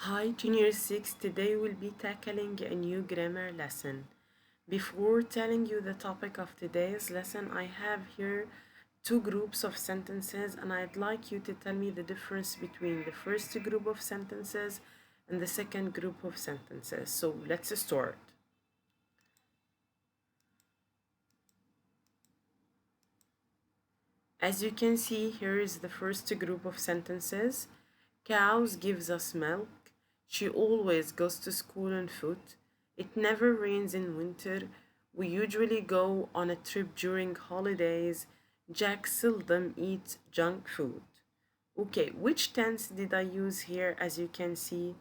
Hi, Junior 6. Today we'll be tackling a new grammar lesson. Before telling you the topic of today's lesson, I have here two groups of sentences, and I'd like you to tell me the difference between the first group of sentences and the second group of sentences. So let's start. As you can see, here is the first group of sentences. Cows gives us milk. She always goes to school on foot. It never rains in winter. We usually go on a trip during holidays. Jack seldom eats junk food. Okay, which tense did I use here as you can see?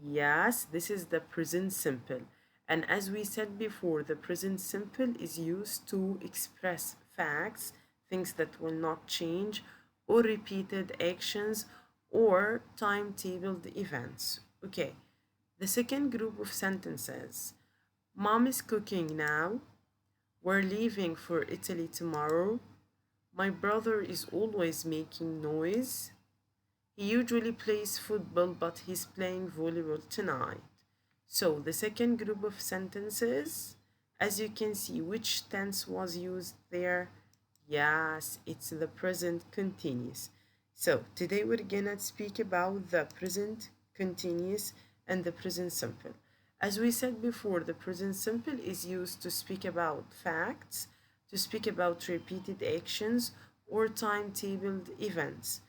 Yes, this is the present simple. And as we said before, the present simple is used to express facts, things that will not change, or repeated actions, or timetabled events. Okay, the second group of sentences. Mom is cooking now. We're leaving for Italy tomorrow. My brother is always making noise. He usually plays football, but he's playing volleyball tonight. So, the second group of sentences, as you can see, which tense was used there? Yes, it's the present continuous. So, today we're gonna speak about the present continuous and the present simple. As we said before, the present simple is used to speak about facts, to speak about repeated actions, or timetabled events.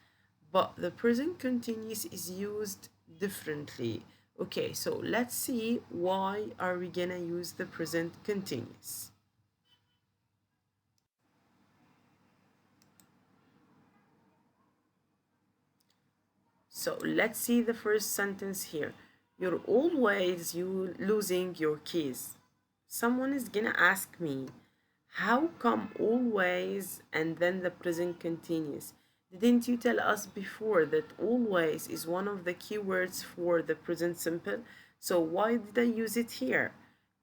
But the present continuous is used differently. Okay, so let's see why are we gonna use the present continuous. So let's see the first sentence here. You're always losing your keys. Someone is gonna ask me, how come always and then the present continuous? Didn't you tell us before that always is one of the keywords for the present simple? So why did I use it here?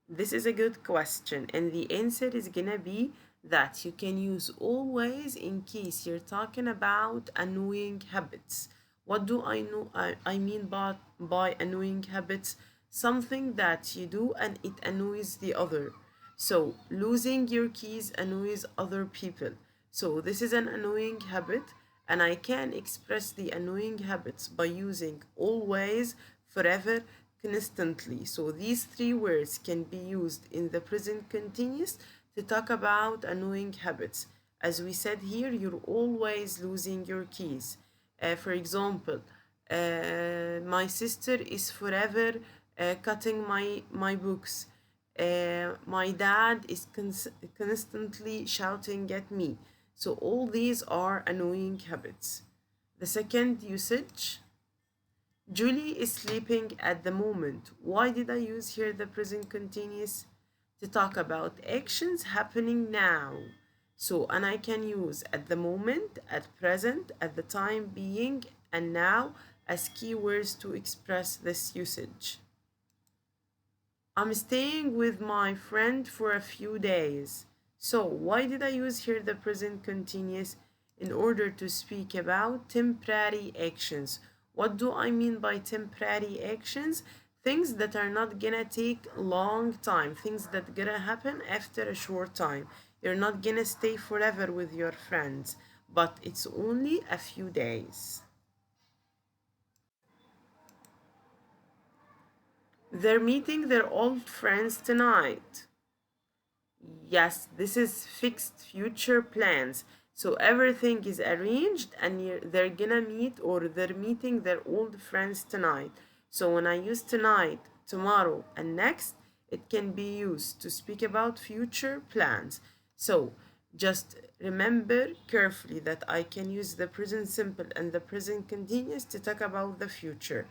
This is a good question, and the answer is gonna be that you can use always in case you're talking about annoying habits. What do I know? I mean by annoying habits, something that you do and it annoys the other. So losing your keys annoys other people. So this is an annoying habit, and I can express the annoying habits by using always, forever, constantly. So these three words can be used in the present continuous to talk about annoying habits. As we said here, you're always losing your keys. For example, my sister is forever cutting my books. My dad is constantly shouting at me. So all these are annoying habits. The second usage, Julie is sleeping at the moment. Why did I use here the present continuous? To talk about actions happening now. So, and I can use at the moment, at present, at the time being, and now as keywords to express this usage. I'm staying with my friend for a few days. So, why did I use here the present continuous? In order to speak about temporary actions. What do I mean by temporary actions? Things that are not gonna take long time, things that gonna happen after a short time. You're not gonna stay forever with your friends, but it's only a few days. They're meeting their old friends tonight. Yes, this is fixed future plans. So everything is arranged and they're gonna meet or they're meeting their old friends tonight. So when I use tonight, tomorrow, and next, it can be used to speak about future plans. So just remember carefully that I can use the present simple and the present continuous to talk about the future.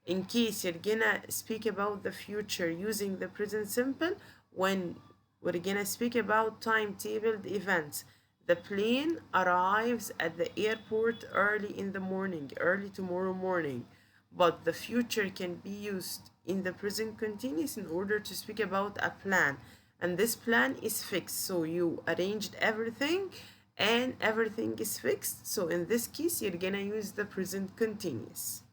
In case you're gonna speak about the future using the present simple, when we're gonna speak about timetabled events. The plane arrives at the airport early in the morning, early tomorrow morning. But the future can be used in the present continuous in order to speak about a plan. And this plan is fixed. So you arranged everything and everything is fixed. So in this case, you're gonna use the present continuous.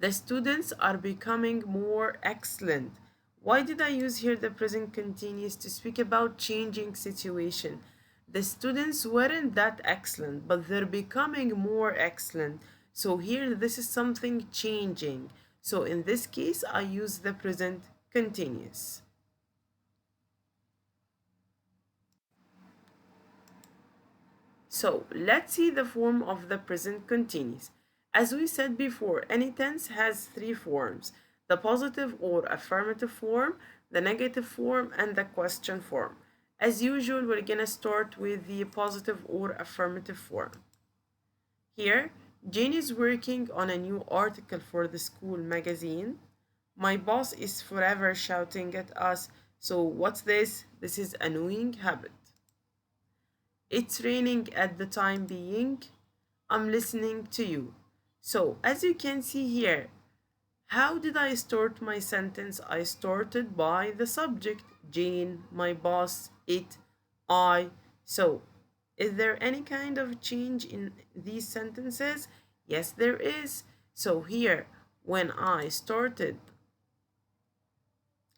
The students are becoming more excellent. Why did I use here the present continuous to speak about changing situation? The students weren't that excellent, but they're becoming more excellent. So here this is something changing. So in this case, I use the present continuous. So let's see the form of the present continuous. As we said before, any tense has three forms: the positive or affirmative form, the negative form, and the question form. As usual, we're gonna start with the positive or affirmative form. Here, Jane is working on a new article for the school magazine. My boss is forever shouting at us. So, what's this? This is annoying habit. It's raining at the time being. I'm listening to you. So, as you can see here, how did I start my sentence? I started by the subject: Jane, my boss, it, I. So, is there any kind of change in these sentences? Yes, there is. So, here, when I started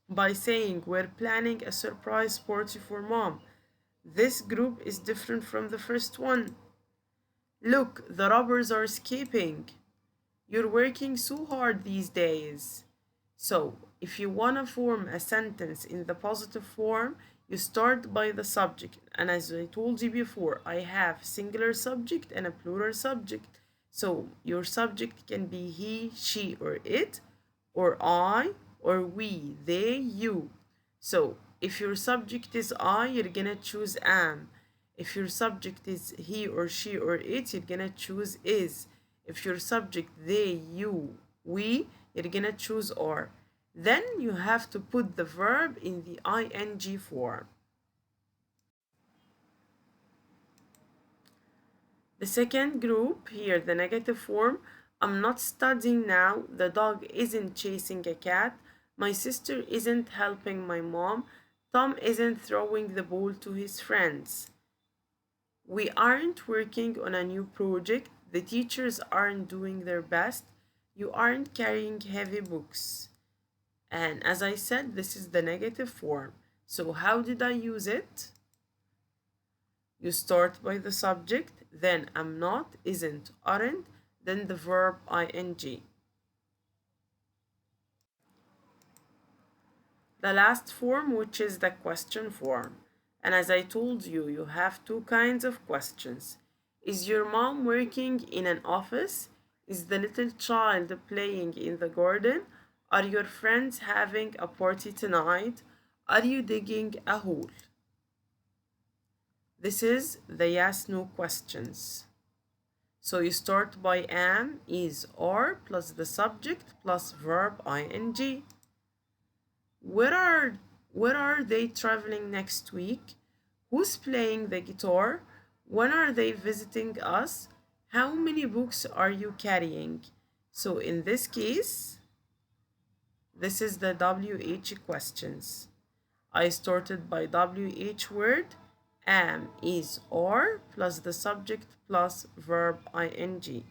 by saying we're planning a surprise party for mom, this group is different from the first one. Look, the robbers are escaping. You're working so hard these days. So, if you want to form a sentence in the positive form, you start by the subject. And as I told you before, I have singular subject and a plural subject. So, your subject can be he, she, or it, or I, or we, they, you. So, if your subject is I, you're gonna choose am. If your subject is he or she or it, you're gonna choose is. If your subject they, you, we, you're gonna choose are. Then you have to put the verb in the ing form. The second group here, the negative form: I'm not studying now, the dog isn't chasing a cat, my sister isn't helping my mom, Tom isn't throwing the ball to his friends. We aren't working on a new project, the teachers aren't doing their best, you aren't carrying heavy books. And as I said, this is the negative form. So, how did I use it? You start by the subject, then am not, isn't, aren't, then the verb ing. The last form, which is the question form. And as I told you, you have two kinds of questions. Is your mom working in an office? Is the little child playing in the garden? Are your friends having a party tonight? Are you digging a hole? This is the yes no questions. So you start by am, is, are, plus the subject, plus verb ing. Where are where are they traveling next week? Who's playing the guitar? When are they visiting us? How many books are you carrying? So in this case, this is the WH questions. I started by WH word, am, is, are, plus the subject plus verb ing.